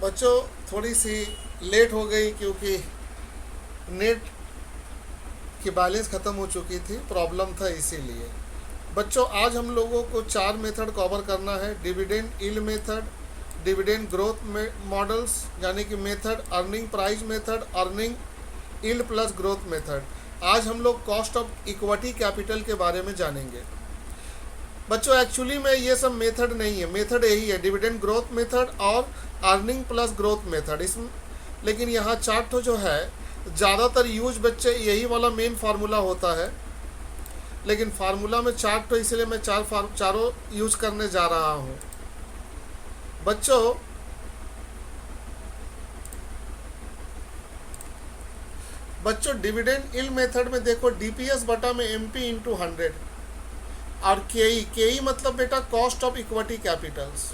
बच्चों थोड़ी सी लेट हो गई क्योंकि नेट की बैलेंस ख़त्म हो चुकी थी, प्रॉब्लम था इसीलिए। बच्चों आज हम लोगों को 4 मेथड कवर करना है। Dividend yield method, dividend growth models यानी कि method, earning price method, earning yield plus growth method. आज हम लोग कॉस्ट ऑफ इक्विटी कैपिटल के बारे में जानेंगे। बच्चों एक्चुअली में ये सब मेथड नहीं है, मेथड यही है, डिविडेंड ग्रोथ मेथड और अर्निंग प्लस ग्रोथ मेथड। इसमें लेकिन यहाँ चार्ट जो है ज़्यादातर यूज बच्चे यही वाला मेन फार्मूला होता है, लेकिन फार्मूला में चार्ट तो इसलिए मैं चारों यूज करने जा रहा हूँ। बच्चों डिविडेंड यील्ड मेथड में देखो डीपीएस बटा में एमपी इंटू 100 और केई मतलब बेटा cost of equity Capitals.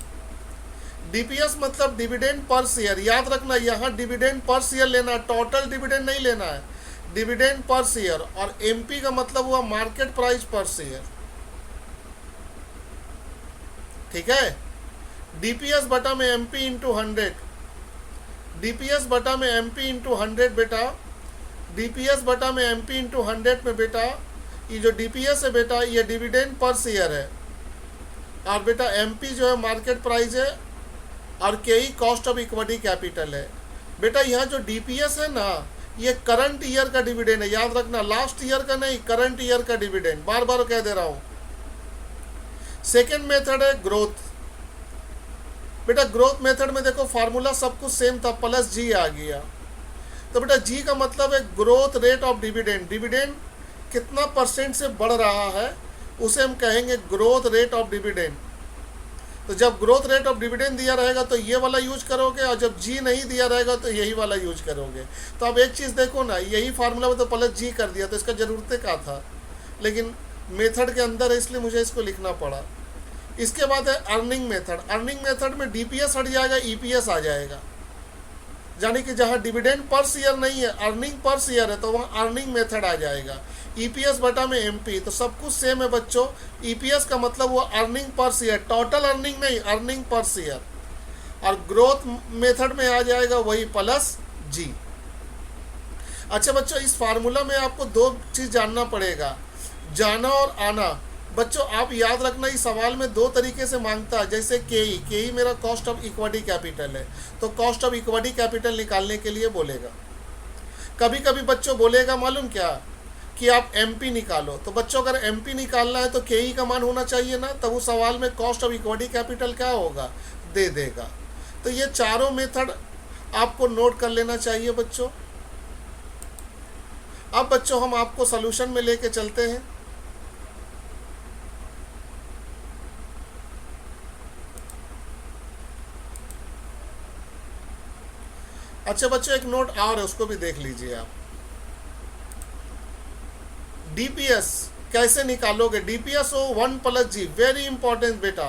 DPS मतलब डिविडेंड पर शेयर, याद रखना यहाँ डिविडेंड पर शेयर लेना है, टोटल डिविडेंड नहीं लेना है, डिविडेंड पर शेयर। और एमपी का मतलब हुआ मार्केट प्राइस पर शेयर, ठीक है। डीपीएस बटा में एमपी इंटू 100, डीपीएस बटा में एमपी इंटू 100 बेटा, डीपीएस बटा में एमपी इंटू 100 में बेटा ये जो डीपीएस है बेटा ये डिविडेंड पर शेयर है, और बेटा एमपी जो है मार्केट प्राइस है, और केई कॉस्ट ऑफ इक्विटी कैपिटल है। बेटा यहाँ जो डीपीएस है ना ये करंट ईयर का डिविडेंड है, याद रखना, लास्ट ईयर का नहीं, करंट ईयर का डिविडेंड, बार बार कह दे रहा हूँ। सेकेंड मेथड है ग्रोथ। बेटा ग्रोथ मेथड में देखो फार्मूला सब कुछ सेम था, प्लस जी आ गया। तो बेटा जी का मतलब है growth rate of dividend, dividend कितना परसेंट से बढ़ रहा है उसे हम कहेंगे ग्रोथ रेट ऑफ डिविडेंड। तो जब ग्रोथ रेट ऑफ डिविडेंड दिया रहेगा तो ये वाला यूज करोगे, और जब जी नहीं दिया रहेगा तो यही वाला यूज करोगे। तो अब एक चीज़ देखो ना, यही फार्मूला में तो प्लस जी कर दिया, तो इसका ज़रूरत क्या था, लेकिन मेथड के अंदर है इसलिए मुझे इसको लिखना पड़ा। इसके बाद है अर्निंग मेथड। अर्निंग मेथड में डीपीएस हट जाएगा, ईपीएस आ जाएगा, यानी कि जहाँ डिविडेंड पर शेयर नहीं है, अर्निंग पर शेयर है, तो वहाँ अर्निंग मेथड आ जाएगा। ईपीएस बटा में एमपी, तो सब कुछ सेम है बच्चों। ईपीएस का मतलब वो earning per share, total earning नहीं, अर्निंग पर शेयर। और ग्रोथ मेथड में आ जाएगा वही प्लस जी। अच्छा बच्चों इस फार्मूला में आपको दो चीज़ जानना पड़ेगा, जाना और आना। बच्चों आप याद रखना इस सवाल में दो तरीके से मांगता है, जैसे केई मेरा कॉस्ट ऑफ इक्विटी कैपिटल है, तो कॉस्ट ऑफ इक्विटी कैपिटल निकालने के लिए बोलेगा। कभी कभी बच्चों बोलेगा मालूम क्या कि आप एमपी निकालो, तो बच्चों अगर एमपी निकालना है तो केई का मान होना चाहिए ना, तब उस सवाल में कॉस्ट ऑफ इक्विटी कैपिटल क्या होगा, दे देगा। तो ये चारों मेथड आपको नोट कर लेना चाहिए बच्चों। अब बच्चों हम आपको सॉल्यूशन में लेके चलते हैं। अच्छा बच्चों एक नोट और है, उसको भी देख लीजिए आप। डीपीएस कैसे निकालोगे, डीपीएस ओ 1 प्लस जी, वेरी इंपॉर्टेंट बेटा।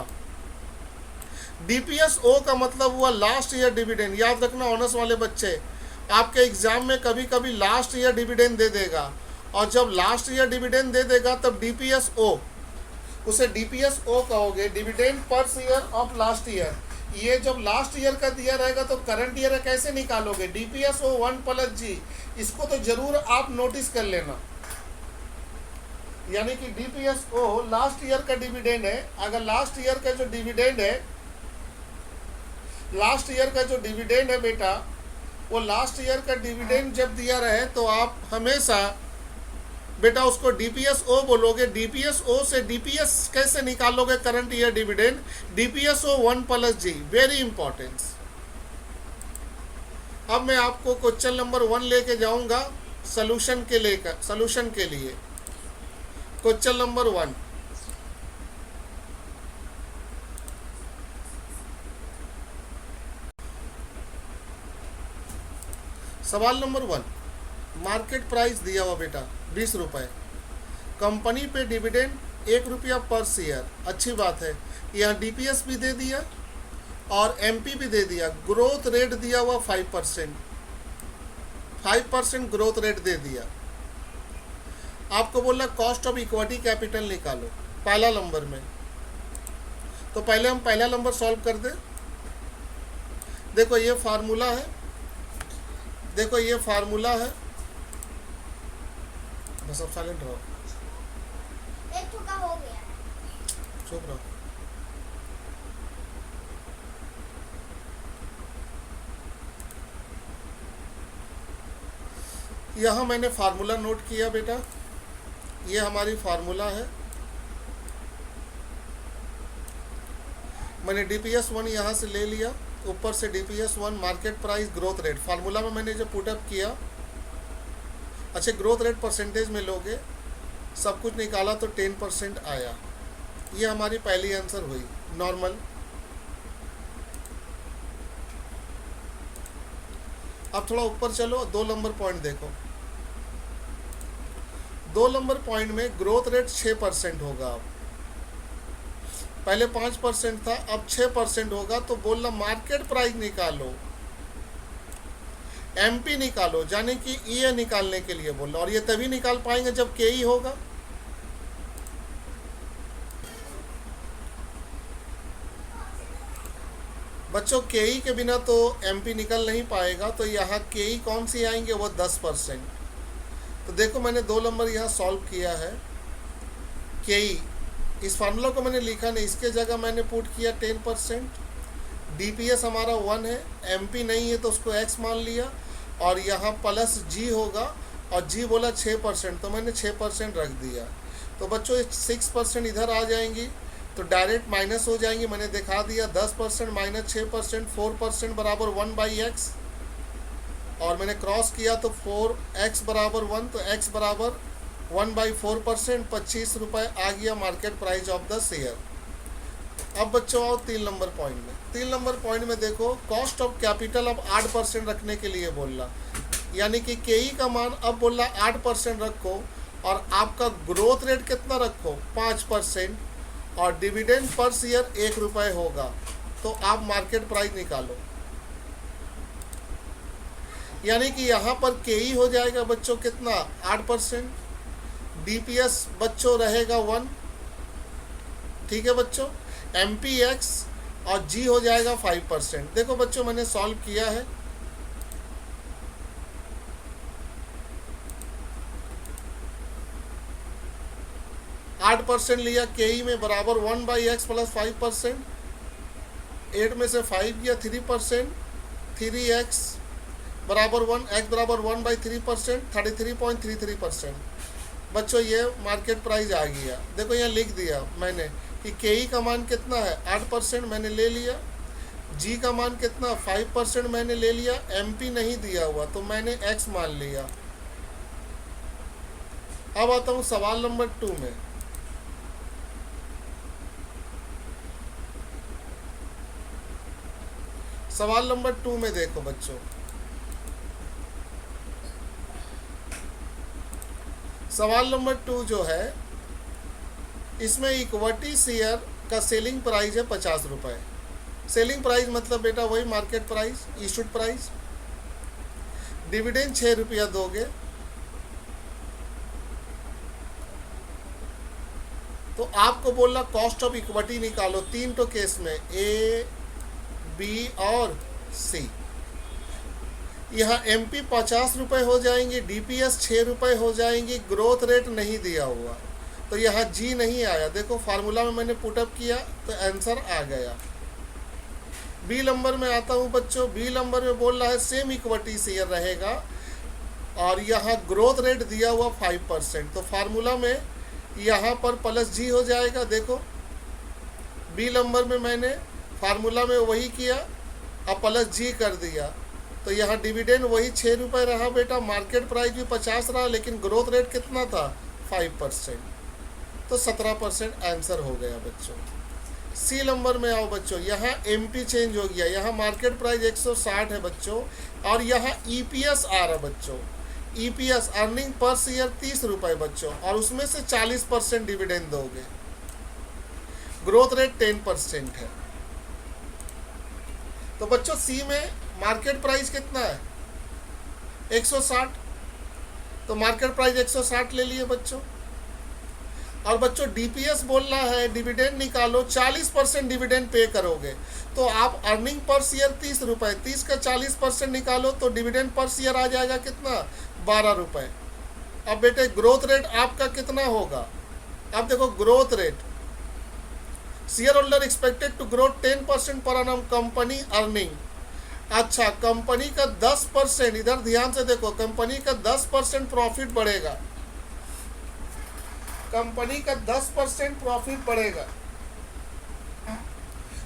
डीपीएस ओ का मतलब हुआ लास्ट ईयर डिविडेंड, याद रखना ऑनर्स वाले बच्चे, आपके एग्जाम में कभी कभी लास्ट ईयर डिविडेंड दे देगा, और जब लास्ट ईयर डिविडेंड दे देगा तब डीपीएस ओ, उसे डीपीएस ओ कहोगे, dividend per share of last year. ये जब लास्ट ईयर का दिया रहेगा तो करंट ईयर कैसे निकालोगे, डीपीएस ओ 1 प्लस जी। इसको तो जरूर आप नोटिस कर लेना, यानी कि डीपीएस ओ लास्ट ईयर का डिविडेंड है। अगर लास्ट ईयर का जो डिविडेंड है, लास्ट ईयर का जो डिविडेंड है बेटा, वो लास्ट ईयर का डिविडेंड जब दिया रहे तो आप हमेशा बेटा उसको डीपीएस ओ बोलोगे। डीपीएस ओ से डीपीएस कैसे निकालोगे, करंट ईयर डिविडेंड, डीपीएस ओ 1 प्लस जी, वेरी इंपॉर्टेंट। अब मैं आपको क्वेश्चन नंबर 1 लेके जाऊंगा सॉल्यूशन के लिए। क्वेश्चन नंबर 1, सवाल नंबर 1, मार्केट प्राइस दिया हुआ बेटा 20 रुपये, कंपनी पे डिविडेंड 1 रुपया पर शेयर, अच्छी बात है। यहाँ डीपीएस भी दे दिया और एमपी भी दे दिया, ग्रोथ रेट दिया हुआ 5%, 5% ग्रोथ रेट दे दिया। आपको बोला कॉस्ट ऑफ इक्विटी कैपिटल निकालो पहला नंबर में, तो पहले हम पहला नंबर सॉल्व कर दें। देखो ये फार्मूला है, देखो ये फार्मूला है, बस अब साइलेंट रहो, एक ठोका हो गया है। चुप रहो। यहाँ मैंने फार्मूला नोट किया बेटा, ये हमारी फार्मूला है। मैंने DPS1 यहाँ से ले लिया, ऊपर से DPS1 market price growth rate, formula में मैंने जो पुटअप किया, अच्छा ग्रोथ रेट परसेंटेज में लोगे, सब कुछ निकाला तो 10% आया। ये हमारी पहली आंसर हुई नॉर्मल। अब थोड़ा ऊपर चलो, 2 नंबर पॉइंट देखो। 2 नंबर पॉइंट में ग्रोथ रेट 6% होगा। अब पहले 5% था, अब 6% होगा। तो बोलना मार्केट प्राइस निकालो, MP निकालो, यानी कि ये निकालने के लिए बोल रहा। और ये तभी निकाल पाएंगे जब KE होगा। बच्चों KE के बिना तो MP निकल नहीं पाएगा, तो यहाँ KE कौन सी आएंगे, वो 10%। तो देखो मैंने 2 नंबर यहाँ सॉल्व किया है। KE इस फार्मूला को मैंने लिखा नहीं, इसके जगह मैंने पुट किया 10%। DPS हमारा 1 है, MP नहीं है तो उसको X मान लिया, और यहाँ प्लस G होगा, और G बोला 6%, तो मैंने 6% रख दिया। तो बच्चों 6% इधर आ जाएंगी तो डायरेक्ट माइनस हो जाएंगी। मैंने दिखा दिया 10% माइनस 6%, 4% बराबर 1/x, और मैंने क्रॉस किया तो 4x बराबर 1, तो x बराबर 1/4%, 25 रुपये आ गया market price of the share. अब बच्चों आओ 3 नंबर पॉइंट में। 3 नंबर पॉइंट में देखो, कॉस्ट ऑफ कैपिटल अब 8% रखने के लिए बोल रहा, यानी कि KE का मान अब बोल रहा 8% रखो, और आपका ग्रोथ रेट कितना रखो, 5%, और डिविडेंड पर शेयर 1 रुपये होगा। तो आप मार्केट प्राइस निकालो, यानी कि यहाँ पर KE हो जाएगा बच्चों कितना, 8%, DPS बच्चों रहेगा 1, ठीक है बच्चों, MPX और G हो जाएगा 5%। देखो बच्चों मैंने सॉल्व किया है, %8 लिया KE में, बराबर 1/x प्लस 5%, 8 में से 5 गया 3%, 3x बराबर 1, x बराबर 1/3%, 33.33%। बच्चों ये मार्केट प्राइस आ गया। देखो यहाँ लिख दिया मैंने कि KE का मान कितना है, 8% मैंने ले लिया, G का मान कितना, 5% मैंने ले लिया, MP नहीं दिया हुआ तो मैंने x मान लिया। अब आता हूँ सवाल नंबर 2 में। सवाल नंबर 2 में देखो बच्चों, सवाल नंबर 2 जो है, इसमें इक्विटी शेयर का सेलिंग प्राइस है 50 रुपये। सेलिंग प्राइस मतलब बेटा वही market price, issued price. Dividend 6 रुपया दोगे, तो आपको बोलना कॉस्ट ऑफ इक्विटी निकालो। 3 तो केस में, A, B और C। यहाँ MP 50 रुपये हो जाएंगे, DPS 6 रुपये हो जाएंगी, ग्रोथ रेट नहीं दिया हुआ, तो यहाँ G नहीं आया। देखो फार्मूला में मैंने पुटअप किया तो आंसर आ गया। B नंबर में आता हूँ बच्चों। B नंबर में बोल रहा है सेम इक्विटी शेयर रहेगा, और यहाँ ग्रोथ रेट दिया हुआ 5%, तो फार्मूला में यहाँ पर प्लस G हो जाएगा। देखो B नंबर में मैंने फार्मूला में वही किया, अब प्लस G कर दिया, तो यहाँ डिविडेंड वही 6 रुपये रहा बेटा, मार्केट प्राइस भी 50 रहा, लेकिन ग्रोथ रेट कितना था, 5%, तो 17% आंसर हो गया बच्चों। C नंबर में आओ बच्चों। यहाँ MP चेंज हो गया, यहाँ मार्केट प्राइस 160 है बच्चों, और यहाँ EPS आ रहा बच्चों। EPS अर्निंग पर शेयर 30 रुपये बच्चों, और उसमें से 40% डिविडेंड दोगे। ग्रोथ रेट 10% है। तो बच्चों C में मार्केट प्राइस कितना है, 160, तो मार्केट प्राइस 160 ले लिए बच्चों। और बच्चों डीपीएस बोलना है डिविडेंड निकालो, 40% डिविडेंड पे करोगे तो आप अर्निंग पर शेयर 30 रुपये, 30 का 40% निकालो तो डिविडेंड पर शेयर आ जाएगा कितना, 12 रुपये। अब बेटे ग्रोथ रेट आपका कितना होगा, अब देखो growth rate, share holder expected to grow 10% per annum company earning. अच्छा कंपनी का 10%, इधर ध्यान से देखो, कंपनी का 10% प्रॉफिट बढ़ेगा, कंपनी का 10% प्रॉफिट बढ़ेगा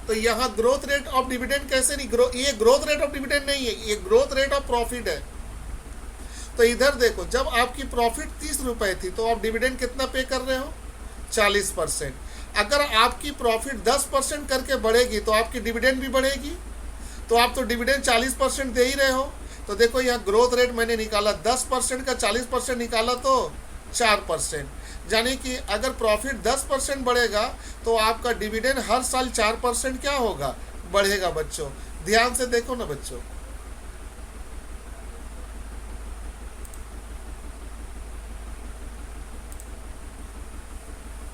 तो यहाँ ग्रोथ रेट ऑफ डिविडेंड कैसे नहीं, ये ग्रोथ रेट ऑफ डिविडेंड नहीं है, ये ग्रोथ रेट ऑफ प्रॉफिट है। तो इधर देखो जब आपकी प्रॉफिट 30 रुपए थी तो आप डिविडेंड कितना पे कर रहे हो, 40%। अगर आपकी प्रॉफिट 10% करके बढ़ेगी तो आपकी डिविडेंड भी बढ़ेगी, तो आप तो डिविडेंड 40% दे ही रहे हो। तो देखो यहाँ ग्रोथ रेट मैंने निकाला 10% का 40% निकाला तो 4%, यानी कि अगर प्रॉफिट 10% बढ़ेगा तो आपका डिविडेंड हर साल 4% क्या होगा, बढ़ेगा। बच्चों ध्यान से देखो ना बच्चों,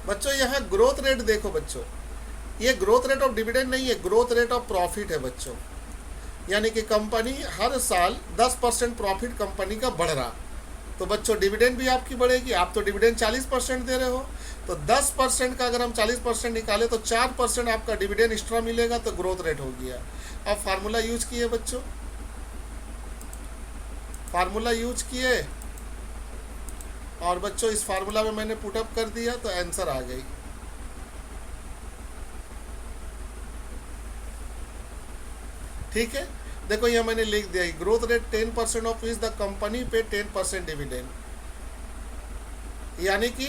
बच्चों यहाँ ग्रोथ रेट देखो बच्चों, ये ग्रोथ रेट ऑफ डिविडेंड नहीं है, ग्रोथ रेट ऑफ प्रॉफिट है बच्चों, यानी कि कंपनी हर साल 10% प्रॉफिट कंपनी का बढ़ रहा, तो बच्चों डिविडेंड भी आपकी बढ़ेगी। आप तो डिविडेंड 40% दे रहे हो, तो 10% का अगर हम 40% निकाले तो 4% आपका डिविडेंड एक्स्ट्रा मिलेगा, तो ग्रोथ रेट हो गया। अब फार्मूला यूज किए बच्चों, फार्मूला यूज किए और बच्चों इस फार्मूला में मैंने पुटअप कर दिया तो आंसर आ गई। ठीक है, देखो ये मैंने लिख दिया, growth rate 10% of is the company पे 10% डिविडेंड, यानी कि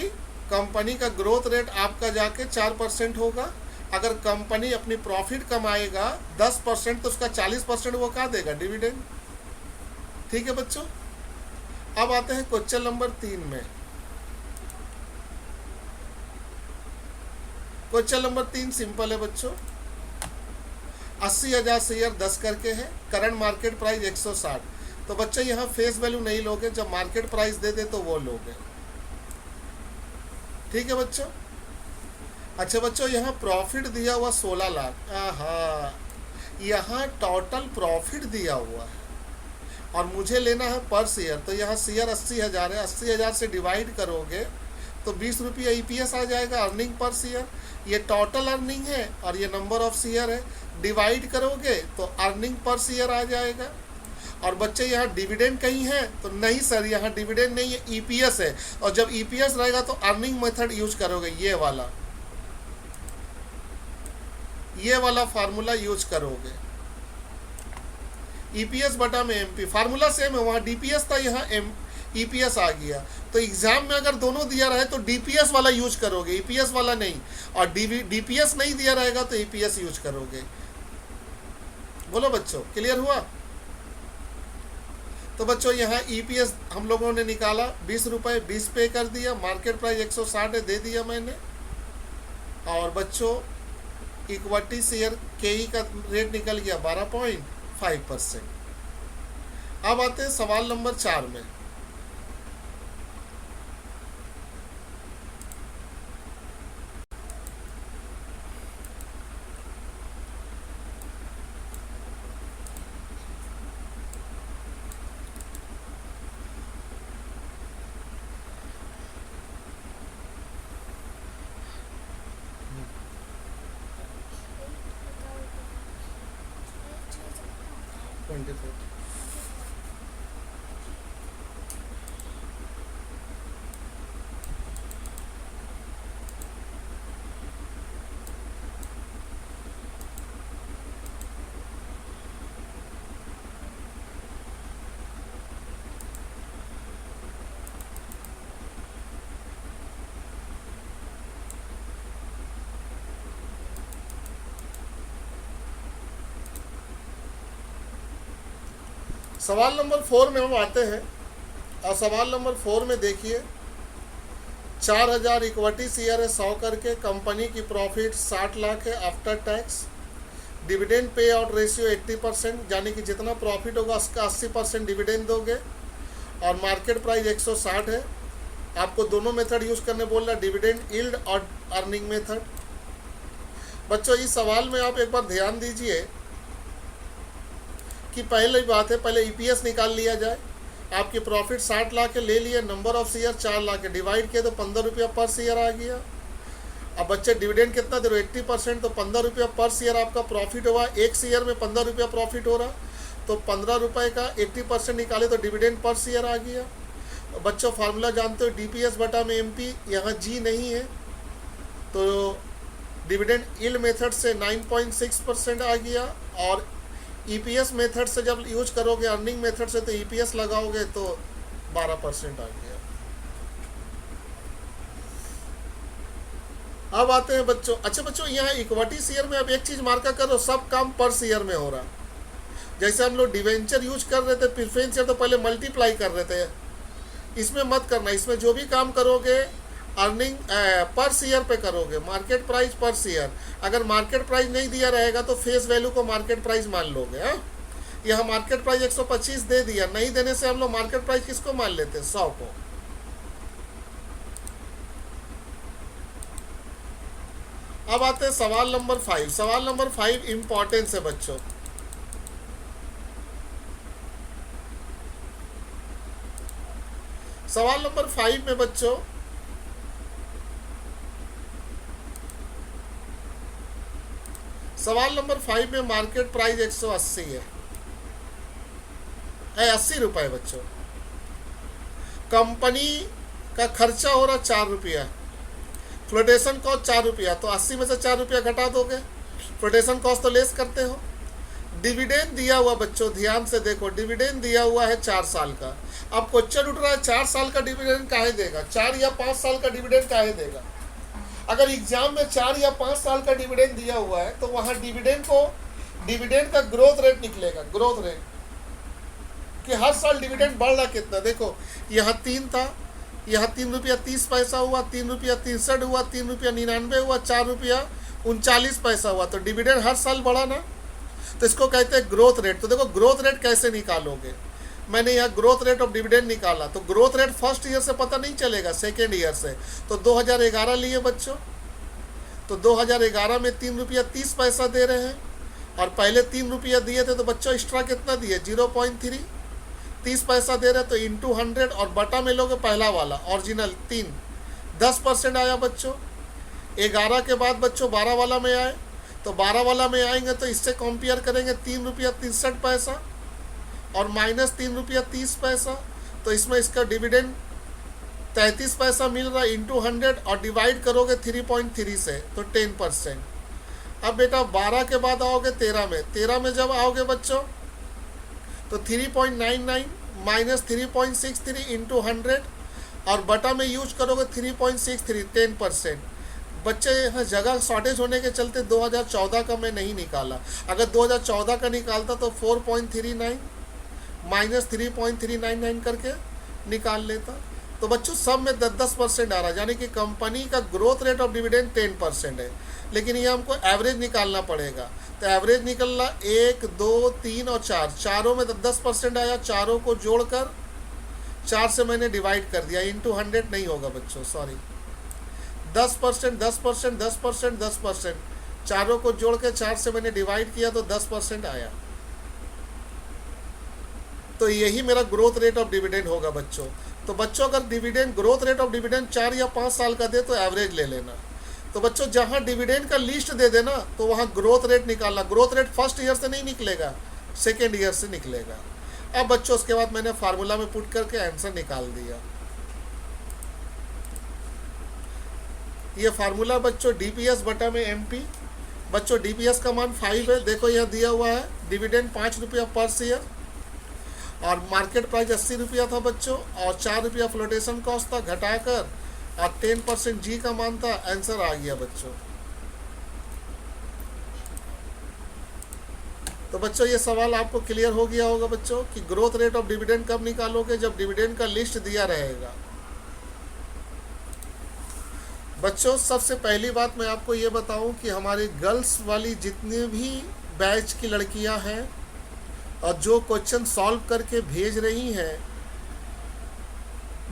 कंपनी का ग्रोथ रेट आपका जाके 4% होगा। अगर कंपनी अपनी प्रॉफिट कमाएगा 10% तो उसका 40% वो क्या देगा, डिविडेंड। ठीक है बच्चों, अब आते हैं क्वेश्चन नंबर 3 में। क्वेश्चन नंबर 3 सिंपल है बच्चों, 80,000 शेयर 10 करके है, करंट मार्केट प्राइस 160। तो बच्चे यहाँ फेस वैल्यू नहीं लोगे, जब मार्केट प्राइस दे दे तो वो लोगे। ठीक है बच्चों। अच्छा बच्चों यहाँ प्रॉफिट दिया हुआ 16 लाख, हाँ यहाँ टोटल प्रॉफिट दिया हुआ है और मुझे लेना है पर शेयर, तो यहाँ शेयर 80,000 है, 80,000 से डिवाइड करोगे तो 20 रुपया ईपीएस आ जाएगा, अर्निंग पर शेयर। ये टोटल अर्निंग है और ये नंबर ऑफ शेयर है, डिवाइड करोगे तो अर्निंग पर शेयर आ जाएगा। और बच्चे यहाँ डिविडेंड कहीं है तो नहीं सर, यहाँ डिविडेंड नहीं है, ईपीएस है, और जब ईपीएस रहेगा तो अर्निंग मेथड यूज करोगे, ये वाला फार्मूला यूज करोगे, ईपीएस बटा में एमपी, फार्मूला सेम है, वहाँ डीपीएस था यहाँ ईपीएस आ गया। तो एग्जाम में अगर दोनों दिया रहे तो डीपीएस वाला यूज करोगे, ईपीएस वाला नहीं, और डीपीएस नहीं दिया रहेगा तो ईपीएस यूज करोगे। बोलो बच्चों, क्लियर हुआ। तो बच्चों यहाँ ईपीएस हम लोगों ने निकाला 20 रुपये, 20 पे कर दिया, मार्केट प्राइस 160 है, दे दिया मैंने। और बच्चों इक्विटी शेयर केई का रेट निकल गया 12.5%। अब आते हैं सवाल नंबर 4 में। सवाल नंबर 4 में हम आते हैं और सवाल नंबर 4 में देखिए 4,000 इक्विटी शेयर है 100 करके, कंपनी की प्रॉफिट 60 लाख है after tax, dividend pay out ratio 80%, यानी कि जितना प्रॉफिट होगा उसका 80% डिविडेंड दोगे, और मार्केट प्राइस 160 है, आपको दोनों मेथड यूज करने बोल रहा है, डिविडेंड यील्ड और अर्निंग मेथड। बच्चों इस सवाल में आप एक बार ध्यान दीजिए कि पहले बात है, पहले ईपीएस निकाल लिया जाए। आपकी प्रॉफिट 60 लाख के ले लिए, नंबर ऑफ शेयर 4 लाख के डिवाइड किए तो 15 रुपया पर शेयर आ गया। अब बच्चे डिविडेंड कितना दे रहे हो, 80%, तो 15 रुपया पर शेयर आपका प्रॉफिट हुआ। एक शेयर में 15 रुपया प्रॉफिट हो रहा, तो 15 रुपये का 80% निकाले तो डिविडेंड पर शेयर आ गया। बच्चों फार्मूला जानते हो, डीपीएस बटा में एमपी, यहाँ जी नहीं है, तो डिविडेंड यील्ड मेथड से 9.6% आ गया, और ईपीएस मेथड से जब यूज करोगे अर्निंग मेथड से तो ईपीएस लगाओगे तो 12% आ गया। अब आते हैं बच्चों, अच्छा बच्चों यहाँ इक्विटी शेयर में अब एक चीज मार्का करो, सब काम पर शेयर में हो रहा। जैसे हम लोग डिवेंचर यूज कर रहे थे, प्रेफरेंस शेयर तो पहले मल्टीप्लाई कर रहे थे, इसमें मत करना। इसमें जो भी काम करोगे अर्निंग पर शेयर पे करोगे, मार्केट प्राइस पर शेयर। अगर मार्केट प्राइस नहीं दिया रहेगा तो फेस वैल्यू को मार्केट प्राइस मान लोगे। हाँ, यहाँ मार्केट प्राइस 125 दे दिया, नहीं देने से हम लोग मार्केट प्राइस किसको मान लेते हैं, 100 को। अब आते हैं सवाल नंबर 5। सवाल नंबर 5 इंपॉर्टेंस है बच्चों। सवाल नंबर 5 में बच्चों सवाल नंबर 5 में मार्केट प्राइस 180 है, 80 रुपए बच्चों। कंपनी का खर्चा हो रहा 4 रुपया, फ्लोटेशन कॉस्ट 4 रुपया, तो 80 में से 4 रुपया घटा दोगे, फ्लोटेशन कॉस्ट तो लेस करते हो। डिविडेंड दिया हुआ बच्चों, ध्यान से देखो, डिविडेंड दिया हुआ है 4 साल का। अब क्वेश्चन उठ रहा है 4 साल का डिविडेंड काहे देगा, 4 या 5 साल का डिविडेंड काहे देगा। अगर एग्जाम में 4 या 5 साल का डिविडेंड दिया हुआ है तो वहां डिविडेंड का ग्रोथ रेट निकलेगा, ग्रोथ रेट कि हर साल डिविडेंड बढ़ रहा कितना। देखो यहाँ 3 था, यहाँ 3 रुपया 30 पैसा हुआ, 3 रुपया 63 हुआ, 3 रुपया 99 हुआ, 4 रुपया 39 पैसा हुआ, तो डिविडेंड हर साल बढ़ा ना, तो इसको कहते हैं ग्रोथ रेट। तो देखो ग्रोथ रेट कैसे निकालोगे, मैंने यहाँ ग्रोथ रेट ऑफ डिविडेंड निकाला, तो ग्रोथ रेट फर्स्ट ईयर से पता नहीं चलेगा, सेकेंड ईयर से। तो 2011 लिए बच्चों, तो 2011 में 3 रुपया 30 पैसा दे रहे हैं, और पहले 3 रुपया दिए थे, तो बच्चों एक्स्ट्रा कितना दिए, 0.3, 30 पैसा दे रहे, तो इंटू 100 और बटा में लोगे पहला वाला ओरिजिनल 3, 10% आया बच्चों। 11 के बाद बच्चों 12 वाला में आए, तो 12 वाला में आएंगे तो इससे कंपेयर करेंगे 3 रुपया 63 पैसा और माइनस 3 रुपया 30 पैसा, तो इसमें इसका डिविडेंड 33 पैसा मिल रहा है, इंटू 100 और डिवाइड करोगे 3.3 से तो 10%। अब बेटा 12 के बाद आओगे 13 में, 13 में जब आओगे बच्चों तो 3.99 माइनस 3.63 इंटू 100 और बटा में यूज करोगे 3.63, 10%। बच्चे यहाँ जगह शॉर्टेज होने के चलते 2014 का मैं नहीं निकाला, अगर 2014 का निकालता तो 4.39 माइनस 3.399 करके निकाल लेता। तो बच्चों सब में 10% आ रहा है, यानी कि कंपनी का ग्रोथ रेट ऑफ डिविडेंड 10% है, लेकिन ये हमको एवरेज निकालना पड़ेगा। तो एवरेज निकलना 1, 2, 3 और 4, चारों में 10% आया, चारों को जोड़कर 4 से मैंने डिवाइड कर दिया, इंटू 100 नहीं होगा बच्चों, सॉरी, 10%, 10%, 10%, 10%, चारों को जोड़ के 4 से मैंने डिवाइड किया तो 10% आया। तो यही मेरा ग्रोथ रेट ऑफ डिविडेंड होगा बच्चों। तो बच्चों अगर dividend growth rate of dividend 4 या 5 साल का दे तो एवरेज ले लेना। तो बच्चों जहां डिविडेंड का लिस्ट दे देना तो वहां ग्रोथ रेट निकालना। ग्रोथ रेट फर्स्ट ईयर से नहीं निकलेगा, सेकेंड ईयर से निकलेगा। अब बच्चों उसके बाद मैंने फार्मूला में पुट करके आंसर निकाल दिया। ये फार्मूला बच्चों डीपीएस बटा में एमपी। बच्चों डीपीएस का मान 5 है, देखो यहाँ दिया हुआ है, डिविडेंड 5 रुपया पर शेयर और मार्केट प्राइस 80 रुपया था बच्चों, और 4 रुपया फ्लोटेशन कॉस्ट था, घटाकर और 10% जी का मान था, आंसर आ गया बच्चों। तो बच्चों ये सवाल आपको क्लियर हो गया होगा बच्चों कि ग्रोथ रेट ऑफ डिविडेंड कब निकालोगे, जब डिविडेंड का लिस्ट दिया रहेगा। बच्चों सबसे पहली बात मैं आपको ये बताऊं कि हमारी गर्ल्स वाली जितनी भी बैच की लड़कियां हैं और जो क्वेश्चन सॉल्व करके भेज रही हैं,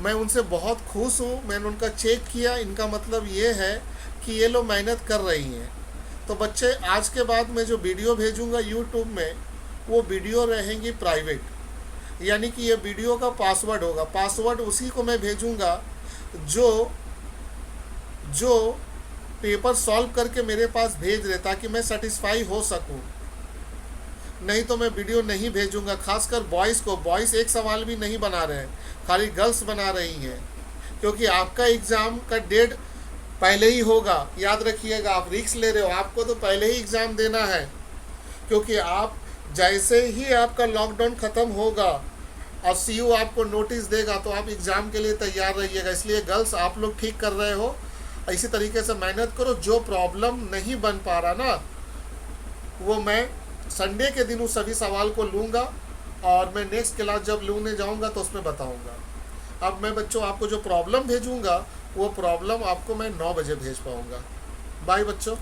मैं उनसे बहुत खुश हूँ। मैंने उनका चेक किया, इनका मतलब ये है कि ये लोग मेहनत कर रही हैं। तो बच्चे, आज के बाद मैं जो वीडियो भेजूंगा यूट्यूब में, वो वीडियो रहेंगी प्राइवेट, यानी कि ये वीडियो का पासवर्ड होगा। पासवर्ड उसी को मैं भेजूंगा जो पेपर सॉल्व करके मेरे पास भेज दे, ताकि मैं सेटिस्फाई हो सकूं। नहीं तो मैं वीडियो नहीं भेजूंगा। खासकर बॉयज़ को, बॉयज़ एक सवाल भी नहीं बना रहे हैं, खाली गर्ल्स बना रही हैं, क्योंकि आपका एग्ज़ाम का डेट पहले ही होगा। याद रखिएगा, आप रिस्क ले रहे हो, आपको तो पहले ही एग्ज़ाम देना है, क्योंकि आप जैसे ही आपका लॉकडाउन ख़त्म होगा और सीयू आपको नोटिस देगा तो आप एग्ज़ाम के लिए तैयार रहिएगा। इसलिए गर्ल्स, आप लोग ठीक कर रहे हो, इसी तरीके से मेहनत करो। जो प्रॉब्लम नहीं बन पा रहा ना, वो मैं संडे के दिन उस सभी सवाल को लूँगा और मैं नेक्स्ट क्लास जब लूने जाऊँगा तो उसमें बताऊँगा। अब मैं बच्चों आपको जो प्रॉब्लम भेजूँगा, वो प्रॉब्लम आपको मैं 9 बजे भेज पाऊँगा। बाय बच्चों।